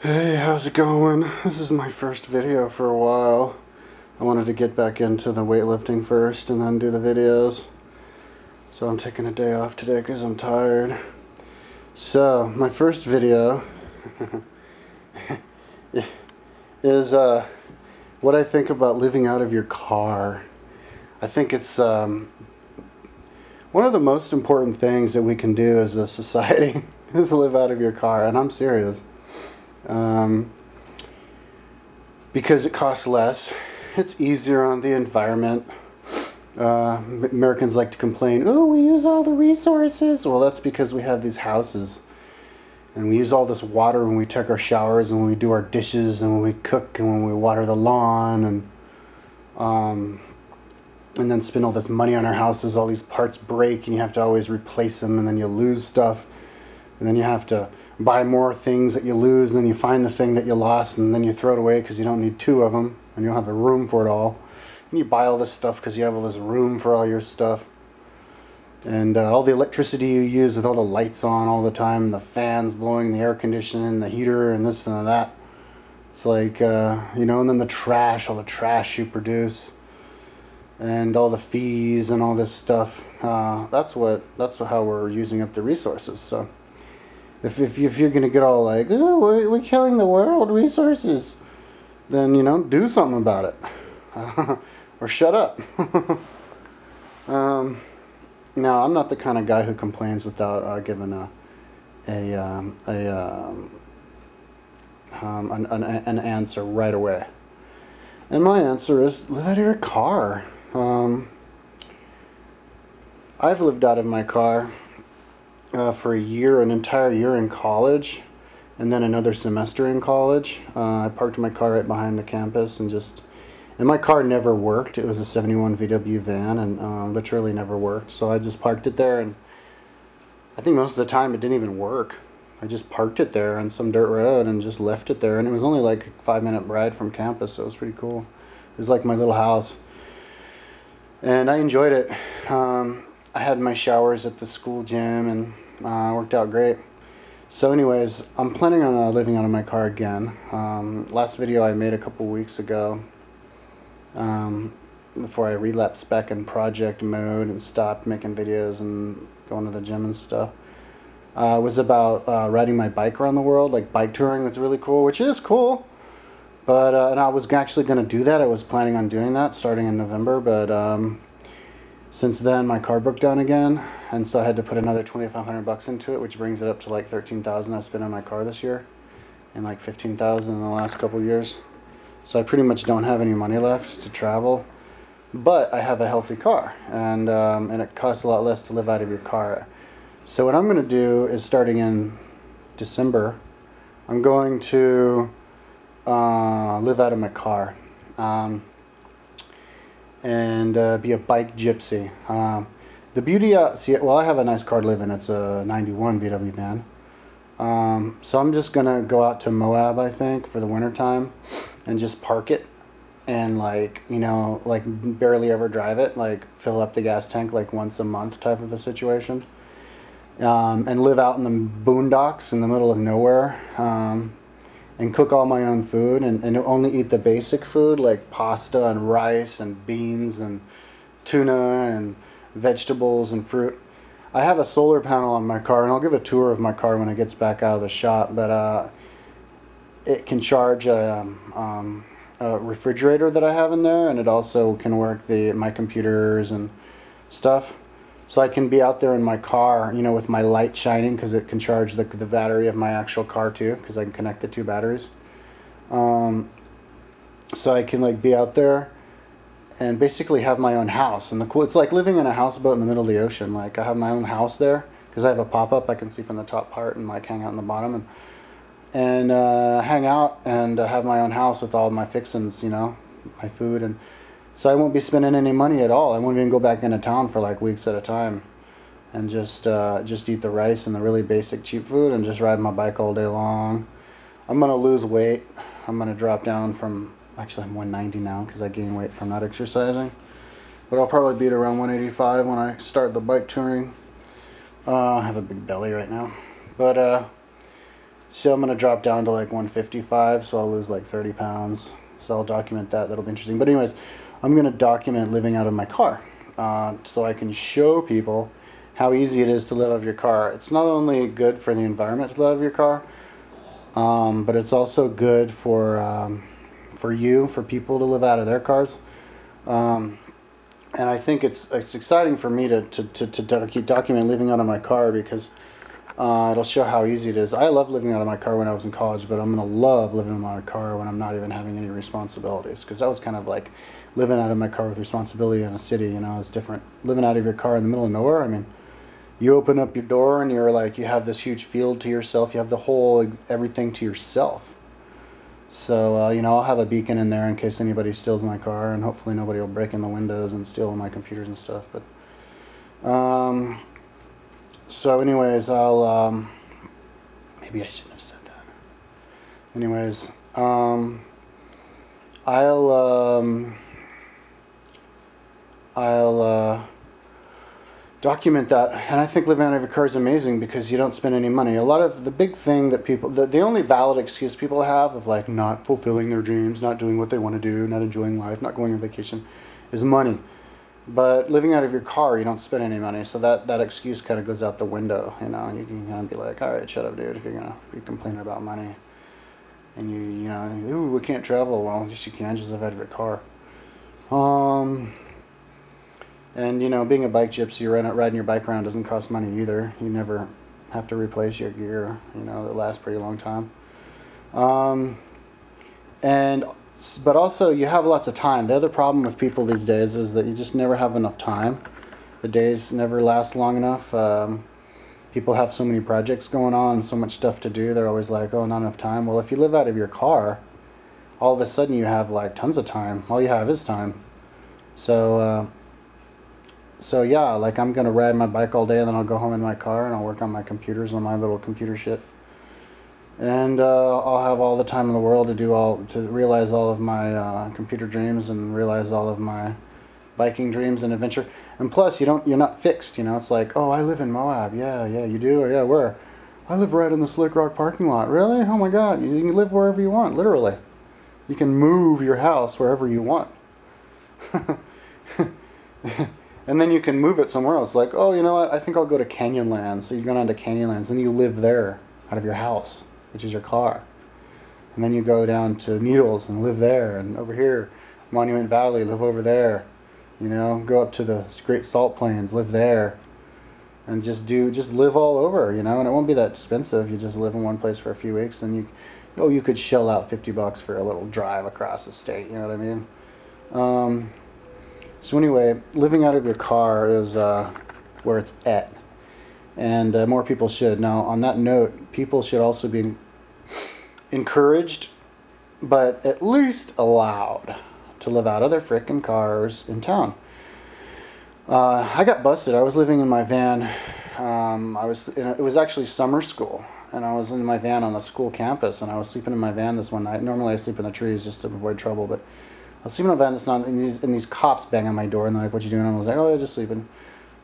Hey, how's it going? This is my first video for a while. I wanted to get back into the weightlifting first and then do the videos. So I'm taking a day off today because I'm tired. So, my first video is what I think about living out of your car. I think it's one of the most important things that we can do as a society is live out of your car, and I'm serious. Because it costs less, it's easier on the environment. Americans like to complain, oh, we use all the resources. Well, that's because we have these houses. And we use all this water when we take our showers and when we do our dishes and when we cook and when we water the lawn and then spend all this money on our houses. All these parts break and you have to always replace them, and then you lose stuff. And then you have to buy more things that you lose, and then you find the thing that you lost, and then you throw it away because you don't need two of them, and you don't have the room for it all. And you buy all this stuff because you have all this room for all your stuff. And all the electricity you use with all the lights on all the time, the fans blowing, the air conditioning, the heater, and this and that. It's like, and then the trash, all the trash you produce, and all the fees and all this stuff. That's how we're using up the resources. So if you're gonna get all like, oh, we're killing the world resources, then do something about it, or shut up. Now I'm not the kind of guy who complains without giving an answer right away. And my answer is live out of your car. I've lived out of my car for an entire year in college, and then another semester in college. I parked my car right behind the campus and my car never worked. It was a 71 VW van and literally never worked. So I just parked it there, and I think most of the time it didn't even work. I just parked it there on some dirt road and just left it there, and it was only like a 5-minute ride from campus, so it was pretty cool. It was like my little house, and I enjoyed it. I had my showers at the school gym, and worked out great. So anyways, I'm planning on living out of my car again. Last video I made a couple weeks ago, before I relapsed back in project mode and stopped making videos and going to the gym and stuff, was about riding my bike around the world, like bike touring. That's really cool, which is cool. But and I was actually going to do that. I was planning on doing that starting in November, but since then my car broke down again, and so I had to put another $2,500 into it, which brings it up to like $13,000 I spent on my car this year, and like $15,000 in the last couple years. So I pretty much don't have any money left to travel, but I have a healthy car, and it costs a lot less to live out of your car. So what I'm going to do is, starting in December, I'm going to live out of my car, and be a bike gypsy. The beauty, I have a nice car to live in. It's a 91 VW van. So I'm just going to go out to Moab, I think, for the winter time and just park it and barely ever drive it, like fill up the gas tank like once a month type of a situation. And live out in the boondocks in the middle of nowhere, and cook all my own food and only eat the basic food like pasta and rice and beans and tuna and vegetables and fruit. I have a solar panel on my car, and I'll give a tour of my car when it gets back out of the shop, but it can charge a refrigerator that I have in there, and it also can work my computers and stuff. So I can be out there in my car, with my light shining, because it can charge the battery of my actual car too, because I can connect the two batteries. So I can be out there and basically have my own house. And it's like living in a houseboat in the middle of the ocean. Like I have my own house there because I have a pop-up. I can sleep in the top part and hang out in the bottom and hang out and have my own house with all my fixings, my food. And so I won't be spending any money at all. I won't even go back into town for like weeks at a time, and just eat the rice and the really basic cheap food and just ride my bike all day long. I'm gonna lose weight. I'm gonna drop down from, actually I'm 190 now because I gained weight from not exercising, but I'll probably be at around 185 when I start the bike touring. I have a big belly right now, but So I'm gonna drop down to like 155, so I'll lose like 30 pounds. So I'll document that. That'll be interesting. But anyways, I'm gonna document living out of my car, so I can show people how easy it is to live out of your car. It's not only good for the environment to live out of your car, but it's also good for you, for people to live out of their cars. Um, and I think it's exciting for me to document living out of my car because it'll show how easy it is. I love living out of my car when I was in college, but I'm gonna love living in my car when I'm not even having any responsibilities, because that was kind of like living out of my car with responsibility in a city. You know, it's different. Living out of your car in the middle of nowhere. I mean, you open up your door and you're like, you have this huge field to yourself. You have the whole everything to yourself. So I'll have a beacon in there in case anybody steals my car, and hopefully nobody will break in the windows and steal my computers and stuff. But so anyways, maybe I shouldn't have said that. Anyways, I'll document that, and I think living out of your car is amazing because you don't spend any money. A lot of the big thing that people, the only valid excuse people have of like not fulfilling their dreams, not doing what they want to do, not enjoying life, not going on vacation, is money. But living out of your car, you don't spend any money, so that excuse kind of goes out the window. You know, you can kind of be like, all right, shut up, dude, if you're gonna be complaining about money, and ooh, we can't travel. Well, yes, you can, just live out of your car. And being a bike gypsy, riding your bike around doesn't cost money either. You never have to replace your gear. That lasts a pretty long time. But also you have lots of time. The other problem with people these days is that you just never have enough time. The days never last long enough. People have so many projects going on, so much stuff to do. They're always like, oh, not enough time. Well, if you live out of your car, all of a sudden you have like tons of time. All you have is time. So yeah, like I'm gonna ride my bike all day, and then I'll go home in my car and I'll work on my computers, on my little computer shit. And I'll have all the time in the world to realize all of my computer dreams and realize all of my biking dreams and adventure. And plus, you're not fixed. It's like, oh, I live in Moab. Yeah, you do. Yeah, where? I live right in the Slick Rock parking lot. Really? Oh my God! You can live wherever you want. Literally, you can move your house wherever you want. And then you can move it somewhere else. Like, oh, you know what? I think I'll go to Canyonlands. So you go down to Canyonlands, and you live there out of your house, which is your car. And then you go down to Needles and live there. And over here, Monument Valley, live over there. Go up to the Great Salt Plains, live there. And just live all over, and it won't be that expensive. You just live in one place for a few weeks, and you could shell out $50 for a little drive across the state, you know what I mean? So anyway, living out of your car is where it's at, and more people should. Now, on that note, people should also be encouraged, but at least allowed, to live out of their frickin' cars in town. I got busted. I was living in my van. It was actually summer school, and I was in my van on the school campus, and I was sleeping in my van this one night. Normally I sleep in the trees just to avoid trouble, but I was sleeping in a van this night, and these cops bang on my door, and they're like, what you doing? And I was like, oh, I'm just sleeping.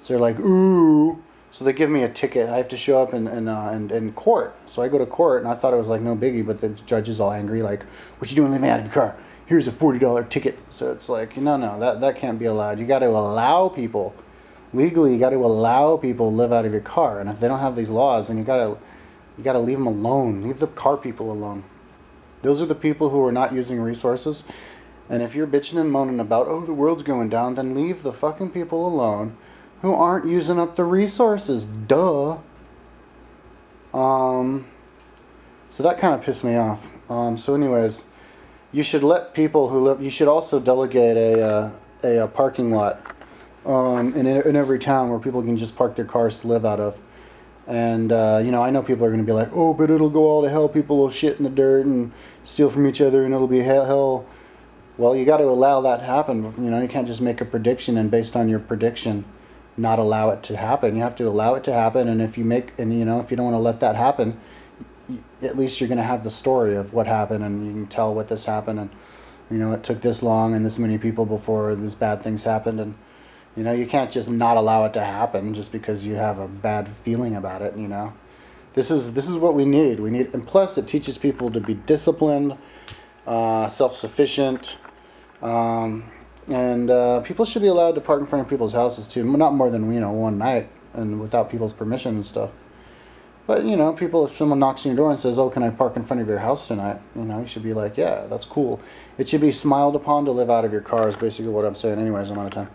So they're like, ooh. So they give me a ticket. I have to show up in court. So I go to court, and I thought it was like no biggie, but the judge is all angry, like, what you doing living out of your car? Here's a $40 ticket. So it's like, no, that can't be allowed. You got to allow people, legally, you got to allow people to live out of your car. And if they don't have these laws, then you got to leave them alone. Leave the car people alone. Those are the people who are not using resources. And if you're bitching and moaning about, oh, the world's going down, then leave the fucking people alone who aren't using up the resources. Duh. So that kind of pissed me off. So anyways, you should let people who live, you should also delegate a parking lot in every town where people can just park their cars to live out of. And, I know people are going to be like, oh, but it'll go all to hell. People will shit in the dirt and steal from each other, and it'll be hell. Well, you got to allow that to happen. You can't just make a prediction and based on your prediction not allow it to happen. You have to allow it to happen, and if you don't want to let that happen, at least you're going to have the story of what happened, and you can tell what this happened, and it took this long and this many people before these bad things happened, and you can't just not allow it to happen just because you have a bad feeling about it. This is what we need. And plus it teaches people to be disciplined, self-sufficient, and people should be allowed to park in front of people's houses too, not more than one night and without people's permission and stuff. But people, if someone knocks on your door and says, "Oh, can I park in front of your house tonight?" You should be like, "Yeah, that's cool." It should be smiled upon to live out of your car. Is basically what I'm saying. Anyways, I'm out of time.